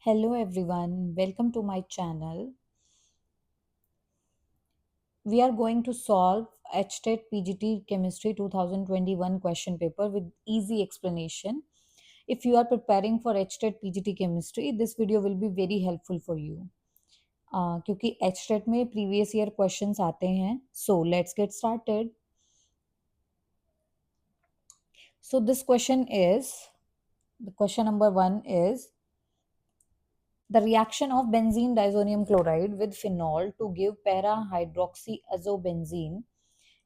Hello everyone, welcome to my channel. We are going to solve HTET PGT Chemistry 2021 question paper with easy explanation. If you are preparing for HTET PGT Chemistry, this video will be very helpful for you. क्योंकि HTET में previous year questions आते हैं. So let's get started. So this question is, the question number 1 is, the reaction of benzene diazonium chloride with phenol to give para-hydroxyazobenzene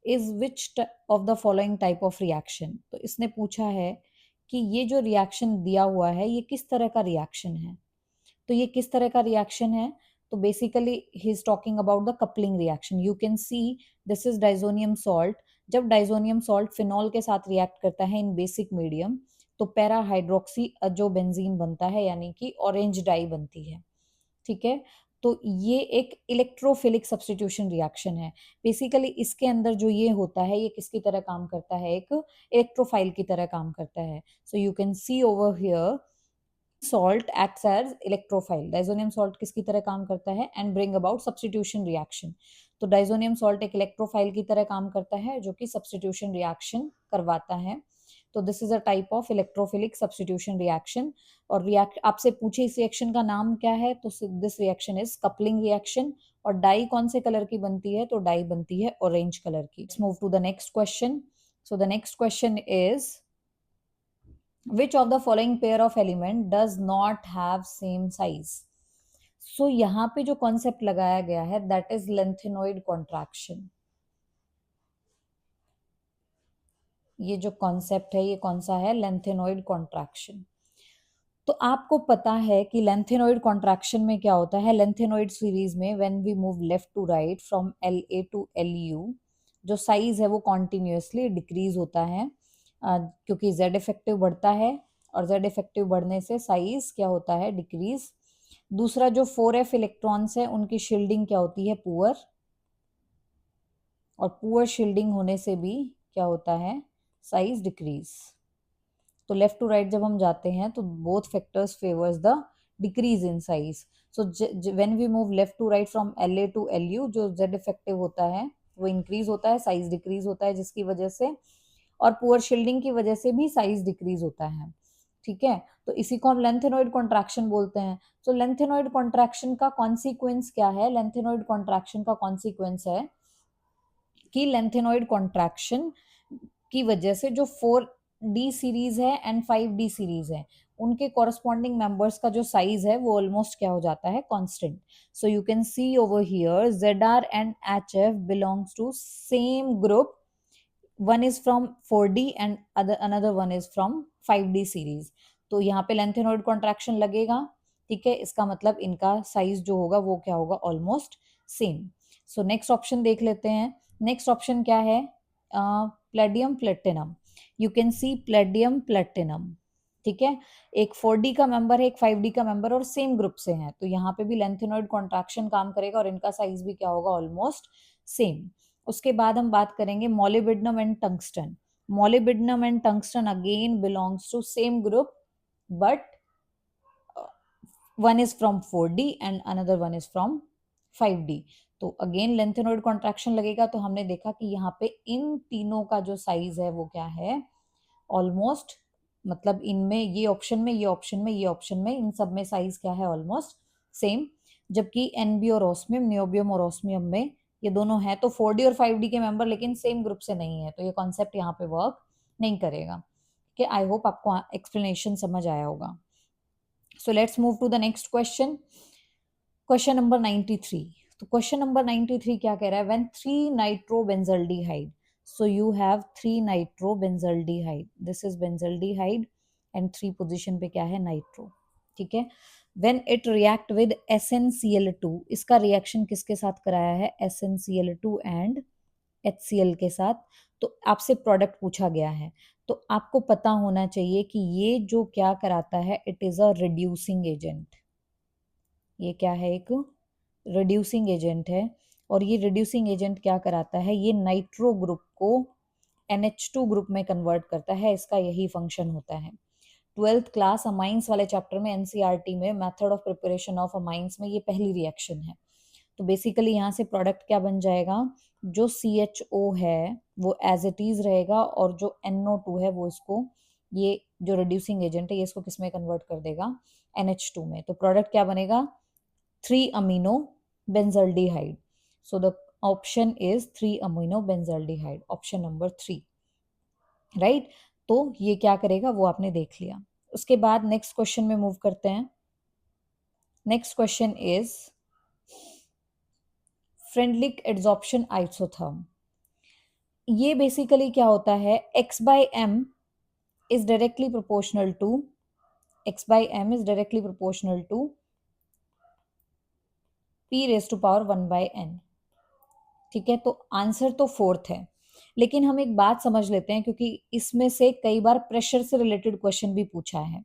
is which of the following type of reaction? तो इसने पूछा है कि ये जो reaction दिया हुआ है ये किस तरह का रिएक्शन है. तो ये किस तरह का रिएक्शन है? तो basically he is talking about the coupling reaction. You can see this is diazonium salt. जब डाइजोनियम सॉल्ट फिनॉल के साथ रिएक्ट करता है इन बेसिक मीडियम तो पैरा हाइड्रोक्सी अजोबेंजीन बनता है, यानी कि ऑरेंज डाई बनती है. ठीक है, तो ये एक इलेक्ट्रोफिलिक सब्स्टिट्यूशन रिएक्शन है. बेसिकली इसके अंदर जो ये होता है ये किसकी तरह काम करता है? एक इलेक्ट्रोफाइल की तरह काम करता है. सो you can see over here salt acts as electrophile. Diazonium salt किसकी तरह काम करता है? And bring about substitution reaction. तो डाइजोनियम सॉल्ट एक इलेक्ट्रोफाइल की तरह काम करता है जो कि सब्स्टिट्यूशन रिएक्शन करवाता है. तो this is a type of electrophilic substitution reaction. और रिएक्ट आपसे पूछे इस रिएक्शन का नाम क्या है, तो this reaction is coupling reaction. और डाई कौन से कलर की बनती है? तो डाई बनती है ऑरेंज कलर की. Let's move to the next question. So the next question is, which of the following pair of element does not have same size? So यहाँ पे जो कॉन्सेप्ट लगाया गया है that is lengthenoid contraction. ये जो concept है ये कौन सा है? lengthenoid contraction. तो आपको पता है कि lengthenoid contraction में क्या होता है? lengthenoid सीरीज में when we move left to right from LA to LU, जो साइज है वो कॉन्टिन्यूसली डिक्रीज होता है क्योंकि Z इफेक्टिव बढ़ता है और Z इफेक्टिव बढ़ने से साइज क्या होता है? डिक्रीज. दूसरा जो 4f इलेक्ट्रॉन्स है उनकी शील्डिंग क्या होती है? पुअर. और पुअर शील्डिंग होने से भी क्या होता है? Size decrease. तो लेफ्ट टू राइट जब हम जाते हैं तो both factors favours the decrease in size. So when we move left to right from LA to LU, जो Z इफेक्टिव होता है वो इंक्रीज होता है, साइज डिक्रीज होता है जिसकी वजह से, और पुअर शील्डिंग की वजह से भी साइज डिक्रीज होता है. ठीक है, तो इसी को हम लेंथेनॉइड कॉन्ट्रैक्शन बोलते हैं. तो लेंथेनॉइड कॉन्ट्रैक्शन का कॉन्सिक्वेंस क्या है? लेंथेनॉइड कॉन्ट्रैक्शन का कॉन्सिक्वेंस है कि लेंथेनॉइड कॉन्ट्रैक्शन की वजह से जो 4D सीरीज है एंड 5D सीरीज है उनके कॉरस्पॉन्डिंग मेंबर्स का जो साइज है वो ऑलमोस्ट क्या हो जाता है? Constant. So you can see over here ZR and HF belongs to same group. One is from 4D and another one is from 5D series. तो यहाँ पे लेंथेनॉइड कॉन्ट्रैक्शन लगेगा. ठीक है, इसका मतलब इनका साइज जो होगा वो क्या होगा? Almost same. So next option देख लेते हैं. नेक्स्ट ऑप्शन क्या है? Palladium platinum. You can C Palladium platinum. ठीक है, एक 4D का मेंबर है, एक 5D का मेंबर, और सेम ग्रुप से हैं, तो यहाँ पे भी लेंथेनॉइड कॉन्ट्रैक्शन काम करेगा और इनका साइज भी क्या होगा? Almost same. उसके बाद हम बात करेंगे molybdenum and tungsten. Molybdenum and tungsten again belongs to same group, but one is from 4D and another one is from 5D. तो अगेन लेंथेनॉइड कॉन्ट्रैक्शन लगेगा. तो हमने देखा कि यहाँ पे इन तीनों का जो साइज है वो क्या है? ऑलमोस्ट, मतलब इनमें ये ऑप्शन में, ये ऑप्शन में, ये ऑप्शन में, इन सब में साइज क्या है? Almost same. जबकि NB और ऑस्मियम, नियोबियम और ऑस्मियम में ये दोनों हैं तो 4D और 5D के मेंबर लेकिन सेम ग्रुप से नहीं है, तो ये कॉन्सेप्ट यहाँ पे वर्क नहीं करेगा. कि आई होप आपको एक्सप्लेनेशन समझ आया होगा. So let's move to the next question. Question number 93. तो क्वेश्चन नंबर 93 क्या कह रहा है? When 3 nitrobenzaldehyde. So you have 3 nitrobenzaldehyde. This is benzaldehyde and 3 position पे क्या है? नाइट्रो. ठीक है, when it react with SnCl2, इसका रिएक्शन किसके साथ कराया है? SnCl2 and HCl के साथ. तो आपसे प्रोडक्ट पूछा गया है तो आपको पता होना चाहिए कि ये जो क्या कराता है, it is a reducing agent. ये क्या है? एक रिड्यूसिंग एजेंट है. और ये रिड्यूसिंग एजेंट क्या कराता है? ये नाइट्रो ग्रुप को NH2 ग्रुप में कन्वर्ट करता है. इसका यही फंक्शन होता है. ट्वेल्थ क्लास अमाइंस वाले चैप्टर में एनसीईआरटी में method of preparation of amines में ये पहली रिएक्शन है। तो बेसिकली यहाँ से प्रोडक्ट क्या बन जाएगा, जो CHO है वो एज इट इज रहेगा और जो NO2 है वो इसको, ये जो रिड्यूसिंग एजेंट है ये इसको किस में कन्वर्ट कर देगा, NH2 में। तो प्रोडक्ट क्या बनेगा, 3 amino benzaldehyde. So the option is 3 amino benzaldehyde, option number 3, right. तो ये क्या करेगा वो आपने देख लिया। उसके बाद नेक्स्ट क्वेश्चन में मूव करते हैं। Next question is Freundlich adsorption isotherm. ये बेसिकली क्या होता है, x/m is directly proportional to x/m is directly proportional to p⁻1/n। ठीक है, तो आंसर तो फोर्थ है, लेकिन हम एक बात समझ लेते हैं क्योंकि इसमें से कई बार प्रेशर से रिलेटेड क्वेश्चन भी पूछा है।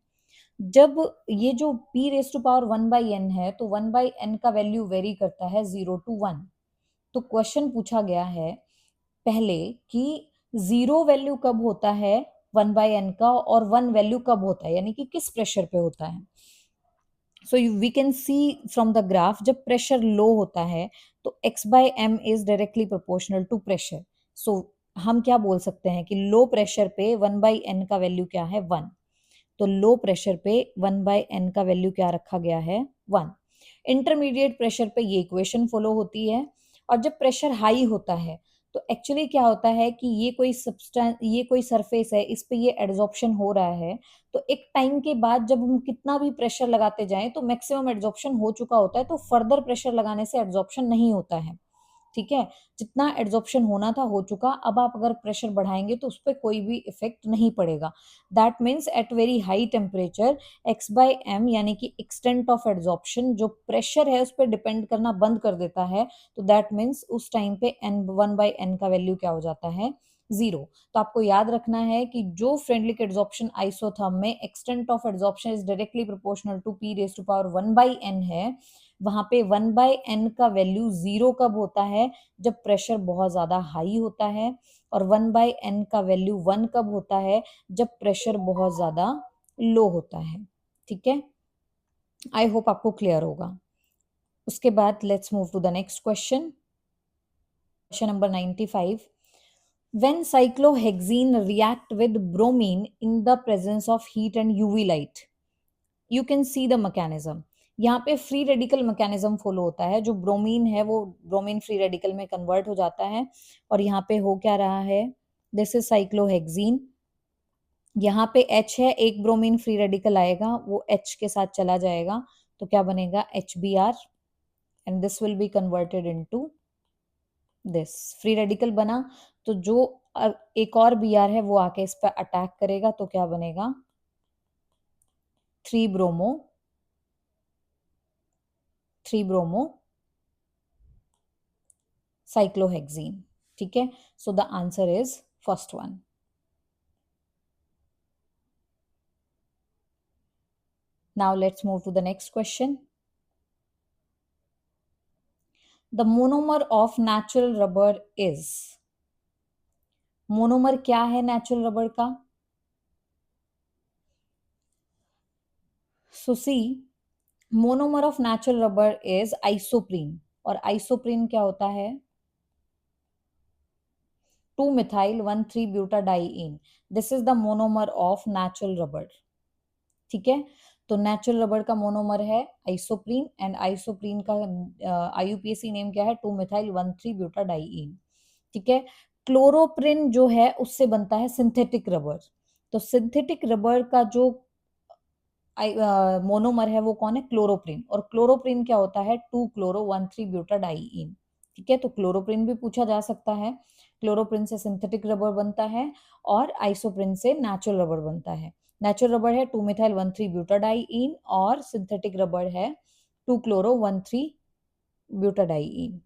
जब ये जो p⁻1/n है तो 1/n का वैल्यू वेरी करता है 0 to 1। तो क्वेश्चन पूछा गया है पहले कि 0 वैल्यू कब होता है 1/n का और 1 वैल्यू कब होता है, यानी कि किस प्रेशर पे होता है। So we can see from the graph, जब प्रेशर लो होता है तो x/m is directly proportional to pressure. So हम क्या बोल सकते हैं कि लो प्रेशर पे 1/n का वैल्यू क्या है, 1। तो लो प्रेशर पे 1/n का वैल्यू क्या रखा गया है, 1। इंटरमीडिएट प्रेशर पे ये इक्वेशन फॉलो होती है। और जब प्रेशर हाई होता है तो एक्चुअली क्या होता है कि ये कोई सरफेस है, इस पे ये एड्सॉर्प्शन हो रहा है। तो एक टाइम के बाद जब हम कितना भी प्रेशर लगाते जाएं तो मैक्सिमम एड्सॉर्प्शन हो चुका होता है, तो फर्दर प्रेशर लगाने से एड्सॉर्प्शन नहीं होता है। ठीक है, जितना एड्सॉर्प्शन होना था हो चुका, अब आप अगर प्रेशर बढ़ाएंगे तो उस पर कोई भी इफेक्ट नहीं पड़ेगा। That means at very high temperature x/m यानी कि एक्सटेंट ऑफ एड्सॉर्प्शन जो प्रेशर है उस पर डिपेंड करना बंद कर देता है। तो दैट मीन्स उस टाइम पे n1/n का वैल्यू क्या हो जाता है, 0। तो आपको याद रखना है कि जो फ्रेंडलिक एड्सॉर्प्शन आइसोथर्म में extent of adsorption is directly proportional to p⁻1/n है, वहां पे 1/n का वैल्यू 0 कब होता है, जब प्रेशर बहुत ज्यादा हाई होता है। और 1/n का वैल्यू 1 कब होता है, जब प्रेशर बहुत ज्यादा लो होता है। ठीक है, आई होप आपको क्लियर होगा। उसके बाद let's move to the next question, question number 95। When cyclohexene react with bromine in the presence of heat and UV light, you can see the mechanism। यहाँ पे फ्री रेडिकल मैकेनिज्म फॉलो होता है, जो bromine है वो bromine free radical में convert हो जाता है। और यहाँ पे हो क्या रहा है, दिस इज साइक्लोहेक्सीन। यहाँ पे H है, एक ब्रोमीन फ्री रेडिकल आएगा वो H के साथ चला जाएगा, तो क्या बनेगा HBr, and this will be converted into this. Free radical बना तो जो एक और Br है वो आके इस पर अटैक करेगा, तो क्या बनेगा 3 ब्रोमो cyclohexene। ठीक है, so the answer is first one. Now let's move to the next question. The monomer of natural rubber is, monomer क्या है नेचुरल रबर का, so see monomer of natural rubber is isoprene. और isoprene क्या होता है, 2-methyl-1,3-butadiene। This is the monomer of natural rubber. ठीक है, तो नेचुरल रबर का मोनोमर है आइसोप्रीन, एंड आइसोप्रीन का IUPAC नेम क्या है, 2-methyl-1,3-butadiene। ठीक है, क्लोरोप्रिन जो है उससे बनता है सिंथेटिक रबर। तो सिंथेटिक रबर का जो मोनोमर है वो कौन है, क्लोरोप्रिन। और क्लोरोप्रिन क्या होता है, 2-chloro-1,3-butadiene। ठीक है, तो क्लोरोप्रिन भी पूछा जा सकता है। क्लोरोप्रिन से सिंथेटिक रबर बनता है और आइसोप्रिन से नेचुरल रबर बनता है। नेचुरल रबर है 2-methyl-1,3-butadiene और सिंथेटिक रबर है 2-chloro-1,3-butadiene।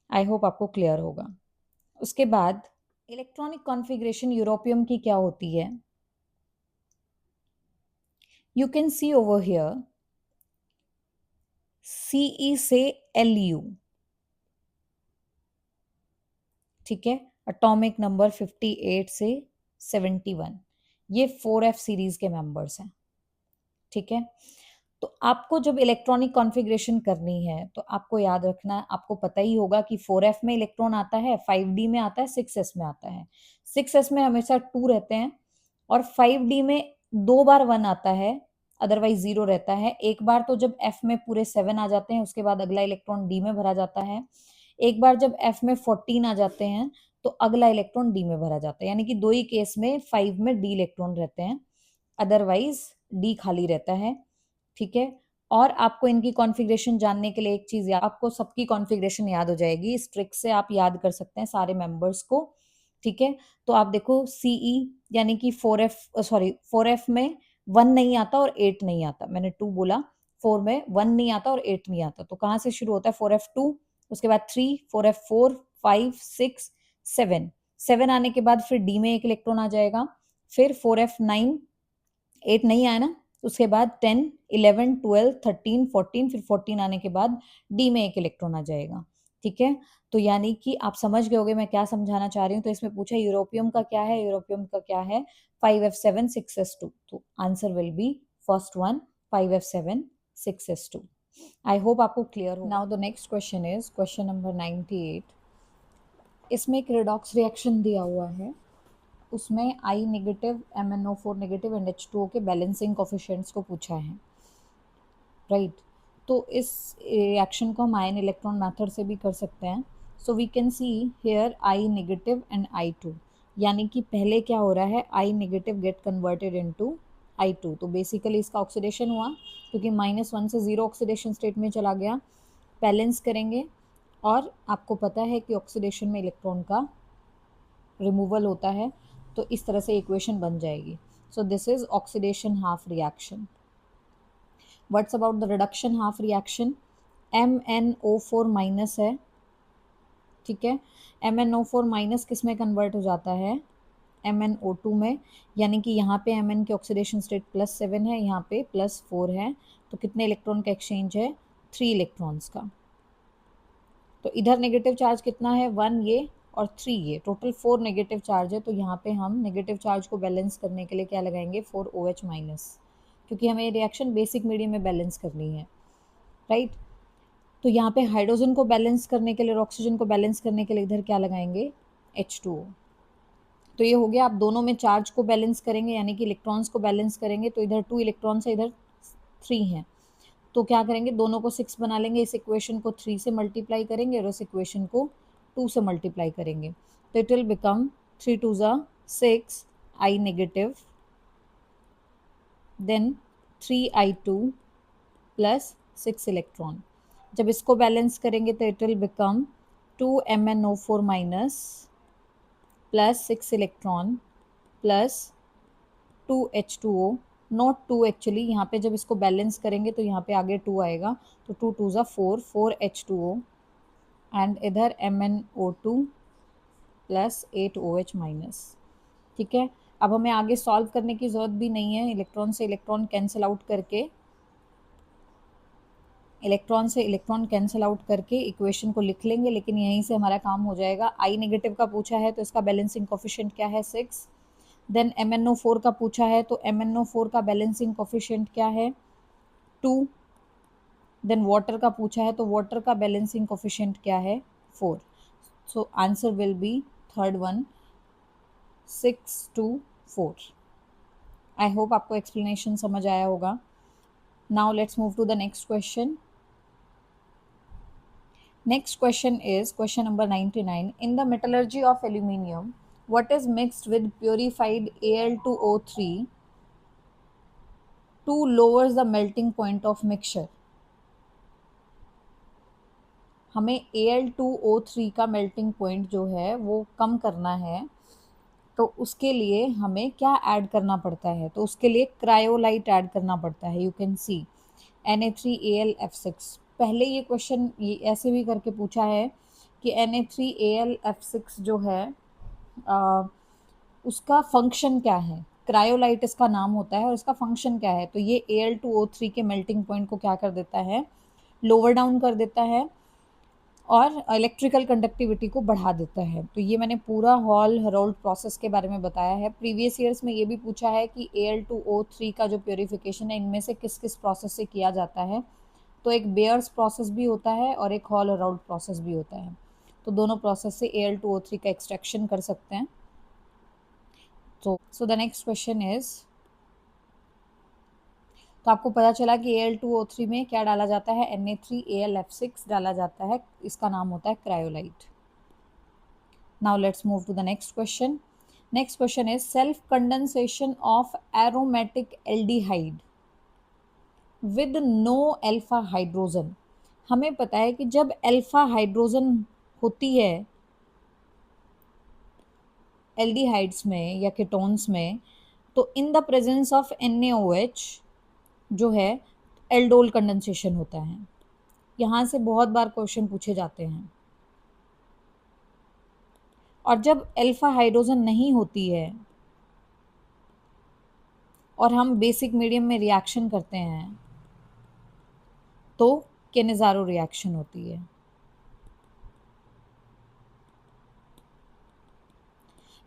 आई होप आपको क्लियर होगा। उसके बाद इलेक्ट्रॉनिक कॉन्फ़िगरेशन यूरोपियम की क्या होती है, you can see over here CE से LU। ठीक है, एटॉमिक नंबर 58 से 71, ये 4F सीरीज के मेंबर्स हैं। ठीक है। तो आपको जब इलेक्ट्रॉनिक कॉन्फ़िगरेशन करनी है तो आपको याद रखना है, आपको पता ही होगा कि 4f में इलेक्ट्रॉन आता है, 5d में आता है, 6s में आता है। 6s में हमेशा 2 रहते हैं और 5d में 2 बार 1 आता है, अदरवाइज 0 रहता है। एक बार तो जब f में पूरे 7 आ जाते हैं उसके बाद अगला इलेक्ट्रॉन d में भरा जाता है। एक बार जब f में 14 आ जाते हैं तो अगला इलेक्ट्रॉन d में भरा जाता है, यानी कि दो ही केस में 5 में d इलेक्ट्रॉन रहते हैं, अदरवाइज d खाली रहता है। ठीक है। और आपको इनकी कॉन्फ़िगरेशन जानने के लिए एक चीज, आपको सबकी कॉन्फ़िगरेशन याद हो जाएगी, इस ट्रिक से आप याद कर सकते हैं सारे मेंबर्स को। ठीक है। तो आप देखो सीई यानी कि 4f में 1 नहीं आता और 8 नहीं आता, मैंने 2 बोला, 4 में 1 नहीं आता और 8 नहीं आता, तो कहां से शुरू होता है 4f2, उसके बाद 3, 4f4, 5, 6, 7, 7 आने के बाद फिर डी में एक इलेक्ट्रॉन आ जाएगा, फिर 4f9, 8 नहीं आया ना, उसके बाद 10, 11, 12, 13, 14, फिर 14 आने के बाद डी में एक इलेक्ट्रॉन आ जाएगा। ठीक है। तो यानी कि आप समझ गए होगे मैं क्या समझाना चाह रही हूँ। तो इसमें पूछा यूरोपियम का क्या है, यूरोपियम का क्या है 5f7 6s2, तो answer will be first one 5f7 6s2। I hope आपको क्लियर हो। Now the next question is question number 98। इसमें एक रिडॉक्स रिएक्शन दिया हुआ है, उसमें I negative, MnO4 negative and H2O के बैलेंसिंग कोफिशिएंट्स को पूछा है, राइट। तो इस रिएक्शन को हम आयन इलेक्ट्रॉन मेथड से भी कर सकते हैं। So we can see here I negative and I2, यानी कि पहले क्या हो रहा है I negative get converted into I2, तो बेसिकली इसका ऑक्सीडेशन हुआ क्योंकि -1 से 0 ऑक्सीडेशन स्टेट में चला गया। बैलेंस करेंगे और आपको पता है कि ऑक्सीडेशन में इलेक्ट्रॉन का रिमूवल होता है, तो इस तरह से इक्वेशन बन जाएगी। So this is oxidation half reaction. What's about the reduction half reaction? MnO4 minus है, ठीक है। MnO4 माइनस किस में कन्वर्ट हो जाता है, MnO2 में, यानी कि यहाँ पे Mn की ऑक्सीडेशन स्टेट +7 है, यहाँ पे +4 है, तो कितने इलेक्ट्रॉन का एक्सचेंज है 3 इलेक्ट्रॉन्स का। तो इधर नेगेटिव चार्ज कितना है 1 ये और 3 ये, टोटल 4 नेगेटिव चार्ज है। तो यहाँ पे हम नेगेटिव चार्ज को बैलेंस करने के लिए क्या लगाएंगे 4OH माइनस, क्योंकि हमें ये रिएक्शन बेसिक मीडियम में बैलेंस करनी है, राइट। तो यहाँ पे हाइड्रोजन को बैलेंस करने के लिए और ऑक्सीजन को बैलेंस करने के लिए इधर क्या लगाएंगे H2O। तो ये हो गया, आप दोनों में चार्ज को बैलेंस करेंगे यानी कि इलेक्ट्रॉन्स को बैलेंस करेंगे, तो इधर 2 इलेक्ट्रॉन्स है, इधर 3 हैं, तो क्या करेंगे दोनों को 6 बना लेंगे, इस इक्वेशन को 3 से मल्टीप्लाई करेंगे और इस इक्वेशन को 2 से मल्टीप्लाई करेंगे, तो it will become 3 2 6 I negative, then 3I2 plus 6 electron. जब इसको बैलेंस करेंगे तो it will become 2 MnO4 minus plus 6 electron plus 2 H2O, not 2 actually, यहाँ पे जब इसको बैलेंस करेंगे तो यहाँ पे आगे 2 आएगा, तो 2 2 4 H2O एंड इधर MnO2 प्लस 8 OH माइनस। ठीक है। अब हमें आगे सॉल्व करने की ज़रूरत भी नहीं है, इलेक्ट्रॉन से इलेक्ट्रॉन कैंसिल आउट करके, इलेक्ट्रॉन से इलेक्ट्रॉन कैंसिल आउट करके इक्वेशन को लिख लेंगे, लेकिन यहीं से हमारा काम हो जाएगा। I नेगेटिव का पूछा है तो इसका बैलेंसिंग कोफिशिएंट क्या है 6, देन MnO4 का पूछा है तो MnO4 का बैलेंसिंग कोफिशिएंट क्या है 2, देन वाटर का पूछा है तो वाटर का बैलेंसिंग कोफिशिएंट क्या है 4। So answer will be third one 6 2 4। I hope आपको एक्सप्लेनेशन समझ आया होगा। Now let's move to the next question. Next question is question number 99. In the metallurgy of aluminium, what is mixed with purified Al2O3 to lowers the melting point of mixture? हमें Al2O3 का melting point जो है वो कम करना है, तो उसके लिए हमें क्या ऐड करना पड़ता है, तो उसके लिए क्रायोलाइट ऐड करना पड़ता है। You can C Na3AlF6। पहले ये क्वेश्चन ये ऐसे भी करके पूछा है कि Na3AlF6 जो है उसका फंक्शन क्या है, क्रायोलाइट इसका नाम होता है और इसका फंक्शन क्या है, तो ये Al2O3 के मेल्टिंग पॉइंट को क्या कर देता है लोअर डाउन कर देता है। और इलेक्ट्रिकल कंडक्टिविटी को बढ़ा देता है। तो ये मैंने पूरा हॉल हेरोल्ड प्रोसेस के बारे में बताया है। प्रीवियस ईयर्स में ये भी पूछा है कि Al2O3 का जो प्योरीफिकेशन है इनमें से किस किस प्रोसेस से किया जाता है। तो एक बेयर्स प्रोसेस भी होता है और एक हॉल हेरोल्ड प्रोसेस भी होता है। तो दोनों प्रोसेस से Al2O3 का एक्सट्रैक्शन कर सकते हैं। सो द नेक्स्ट क्वेश्चन इज, तो आपको पता चला कि Al2O3 में क्या डाला जाता है, Na3AlF6 डाला जाता है। इसका नाम होता है cryolite. Now let's move to the next question. Next question is self condensation of aromatic aldehyde with no alpha hydrogen. हमें पता है कि जब अल्फा हाइड्रोजन होती है एल्डिहाइड्स में या कीटोन्स में, तो इन द प्रेजेंस ऑफ NaOH जो है एल्डोल कंडेंसेशन होता है। यहाँ से बहुत बार क्वेश्चन पूछे जाते हैं। और जब अल्फा हाइड्रोजन नहीं होती है और हम बेसिक मीडियम में रिएक्शन करते हैं तो केनेज़ारो रिएक्शन होती है।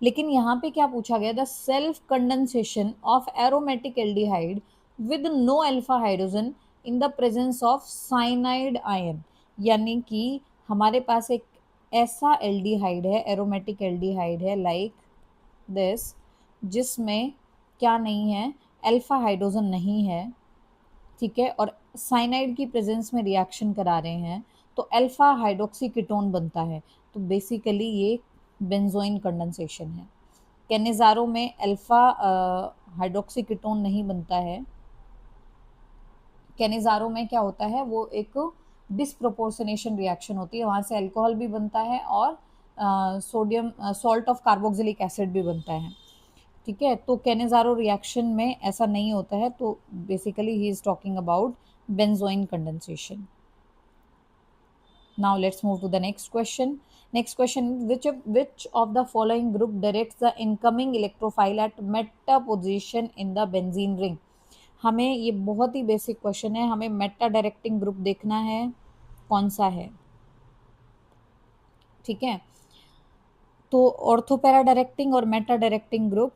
लेकिन यहाँ पे क्या पूछा गया, the self condensation of aromatic aldehyde with no alpha hydrogen in the presence of cyanide ion. यानी कि हमारे पास एक ऐसा एल्डिहाइड है, एरोमेटिक एल्डिहाइड है लाइक दिस, जिसमें क्या नहीं है, अल्फा हाइड्रोजन नहीं है, ठीक है, और साइनाइड की प्रेजेंस में रिएक्शन करा रहे हैं तो अल्फा हाइड्रोक्सी कीटोन बनता है। तो बेसिकली ये बेंजोइन कंडेंसेशन है। कैनेज़ारो में अल्फा हाइड्रोक्सी कीटोन नहीं बनता है। कैनेज़ारो में क्या होता है, वो एक डिसप्रोपोर्शनेशन रिएक्शन होती है, वहाँ से अल्कोहल भी बनता है और sodium salt of carboxylic acid भी बनता है, ठीक है। तो कैनेज़ारो रिएक्शन में ऐसा नहीं होता है। तो basically he is talking about benzoin condensation. Now let's move to the next question. Next question, which of the following group directs the incoming electrophile at meta position in the benzene ring? हमें ये बहुत ही basic question है, हमें Meta directing group देखना है कौन सा है, ठीक है। तो ऑर्थोपैरा डायरेक्टिंग और मेटा डायरेक्टिंग ग्रुप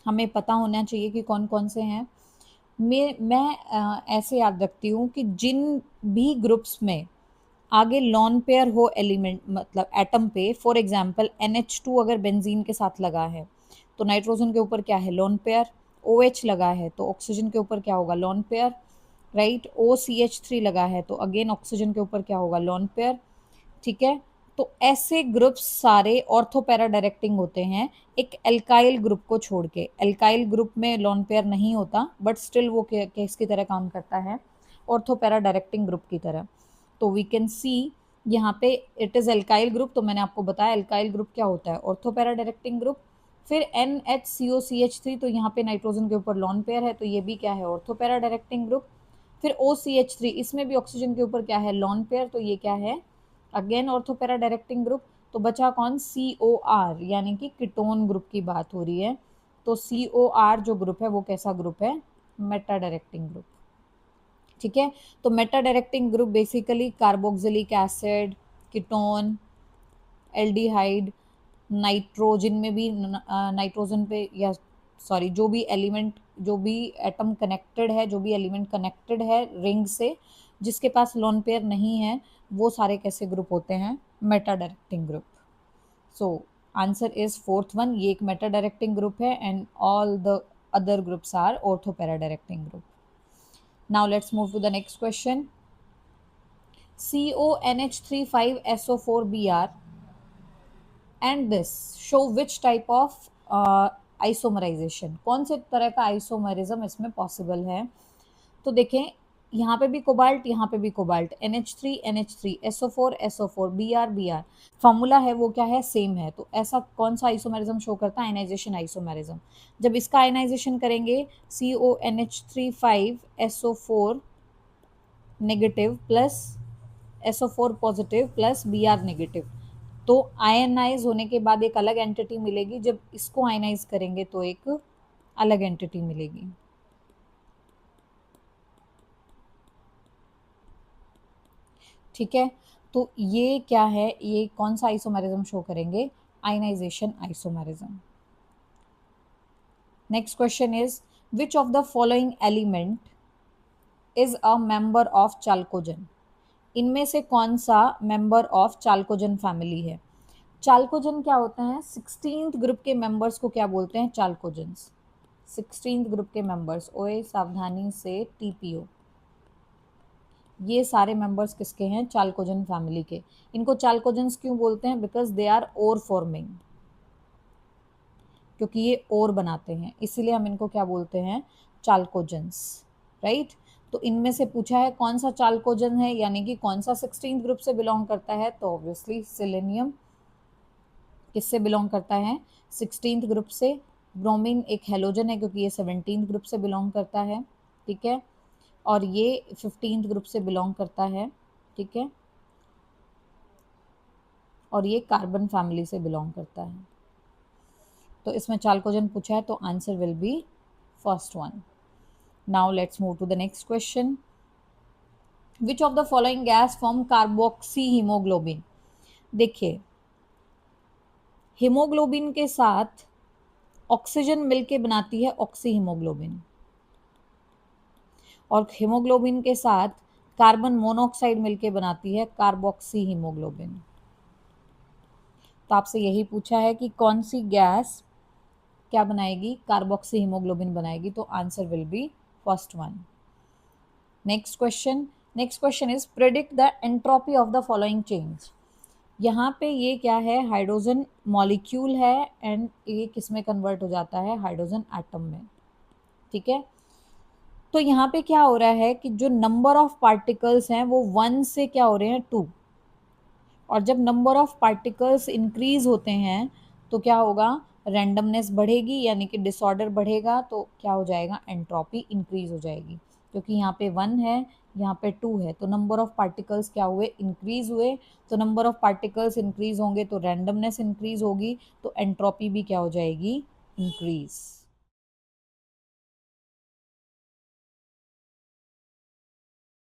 हमें पता होना चाहिए कि कौन कौन से हैं। मैं ऐसे याद रखती हूँ कि जिन भी ग्रुप्स में आगे लॉन पेयर हो एलिमेंट मतलब एटम पे, फॉर एग्जांपल NH2 अगर बेंजीन के साथ लगा है तो नाइट्रोजन के ऊपर क्या है, लॉन पेयर। OH लगा है तो ऑक्सीजन के ऊपर क्या होगा, लॉन पेयर, राइट। OCH3 लगा है तो अगेन ऑक्सीजन के ऊपर क्या होगा, लॉन पेयर, ठीक है। तो ऐसे ग्रुप्स सारे ऑर्थोपैरा डायरेक्टिंग होते हैं एक एल्काइल ग्रुप को छोड़ के। एल्काइल ग्रुप में लॉन पेयर नहीं होता बट स्टिल वो केस की तरह काम करता है, ऑर्थोपैरा डायरेक्टिंग ग्रुप की तरह। तो वी कैन सी यहाँ पे इट इज एल्काइल ग्रुप। तो मैंने आपको बताया एल्काइल ग्रुप क्या होता है, ऑर्थोपैरा डायरेक्टिंग ग्रुप। फिर NHCOCH3, तो यहाँ पे नाइट्रोजन के ऊपर लॉन पेयर है तो ये भी क्या है, ऑर्थोपैरा डायरेक्टिंग ग्रुप। फिर OCH3, इसमें भी ऑक्सीजन के ऊपर क्या है, लॉन पेयर, तो ये क्या है, अगेन ऑर्थोपैरा डायरेक्टिंग ग्रुप। तो बचा कौन, COR, यानी कि कीटोन ग्रुप की बात हो रही है। तो COR जो ग्रुप है वो कैसा ग्रुप है, मेटा डायरेक्टिंग ग्रुप, ठीक है। तो Meta directing group basically carboxylic acid, ketone, aldehyde, nitrogen में भी नाइट्रोजन पे या सॉरी जो भी एलिमेंट, जो भी एटम कनेक्टेड है, जो भी एलिमेंट कनेक्टेड है रिंग से जिसके पास लोन पेयर नहीं है, वो सारे कैसे ग्रुप होते हैं, meta directing group. So answer is fourth one, ये एक मेटा डायरेक्टिंग ग्रुप है and all the other groups are ortho para directing group. Now let's move to the next question. CONH35SO4Br and this show which type of isomerization, कौन से तरह का isomerism इसमें possible है। तो देखें यहाँ पे भी कोबाल्ट, यहाँ पे भी cobalt, NH3 SO4 Br formula है वो क्या है, सेम है। तो ऐसा कौन सा आइसोमेरिज्म शो करता है, आयनाइजेशन आइसोमेरिज्म। जब इसका आयनाइजेशन करेंगे CONH35SO4 negative plus SO4 positive plus Br negative, तो आयनाइज होने के बाद एक अलग एंटिटी मिलेगी, जब इसको आयनाइज करेंगे तो एक अलग एंटिटी मिलेगी। ठीक है, तो ये क्या है, ये कौन सा आइसोमेरिज्म शो करेंगे, ionisation isomerism. Next question is which of the following element is a member of chalcogen, इनमें से कौन सा मेंबर ऑफ चाल्कोजन फैमिली है। चाल्कोजन क्या होता है, 16th ग्रुप के मेंबर्स को क्या बोलते हैं, चाल्कोजन्स। 16th ग्रुप के मेंबर्स, ओए सावधानी से टीपीओ, ये सारे मेंबर्स किसके हैं, चाल्कोजन फैमिली के। इनको चाल्कोजन्स क्यों बोलते हैं, because they are ore forming, क्योंकि ये ओर बनाते हैं, इसीलिए हम इनको क्या बोलते हैं, चाल्कोजन्स, राइट। तो इनमें से पूछा है कौन सा चाल्कोजन है, यानी कि कौन सा 16th ग्रुप से बिलोंग करता है, तो ऑब्वियसली सेलेनियम किससे बिलोंग करता है, 16th ग्रुप से। ब्रोमीन एक हेलोजन है क्योंकि ये 17th ग्रुप से बिलोंग करता है, ठीक है, और ये 15th ग्रुप से बिलोंग करता है, ठीक है, और ये कार्बन फैमिली से बिलोंग करता है। तो इसमें चाल्कोजन पूछा है तो answer will be first one. Now let's move to the next question, which of the following gas form carboxy haemoglobin. देखिए, हीमोग्लोबिन के साथ ऑक्सीजन मिलके बनाती है ऑक्सी हीमोग्लोबिन, और हीमोग्लोबिन के साथ कार्बन मोनोऑक्साइड मिलके बनाती है कार्बोक्सी हीमोग्लोबिन। तो आपसे यही पूछा है कि कौन सी गैस क्या बनाएगी, कार्बोक्सी हीमोग्लोबिन बनाएगी, तो answer will be first one. Next question is predict the entropy of the following change. यहाँ पे ये क्या है, हाइड्रोजन मॉलिक्यूल है एंड ये किस में कन्वर्ट हो जाता है, हाइड्रोजन एटम में, ठीक है। तो यहाँ पे क्या हो रहा है कि जो नंबर ऑफ पार्टिकल्स हैं वो 1 से क्या हो रहे हैं, 2, और जब नंबर ऑफ पार्टिकल्स इंक्रीज होते हैं तो क्या होगा, रैंडमनेस बढ़ेगी, यानी कि डिसऑर्डर बढ़ेगा, तो क्या हो जाएगा, एंट्रोपी इंक्रीज हो जाएगी, क्योंकि यहाँ पे 1 है, यहाँ पे 2 है, तो नंबर ऑफ पार्टिकल्स क्या हुए, इंक्रीज हुए। तो नंबर ऑफ पार्टिकल्स इंक्रीज होंगे तो रैंडमनेस इंक्रीज होगी, तो एंट्रोपी भी क्या हो जाएगी, इंक्रीज।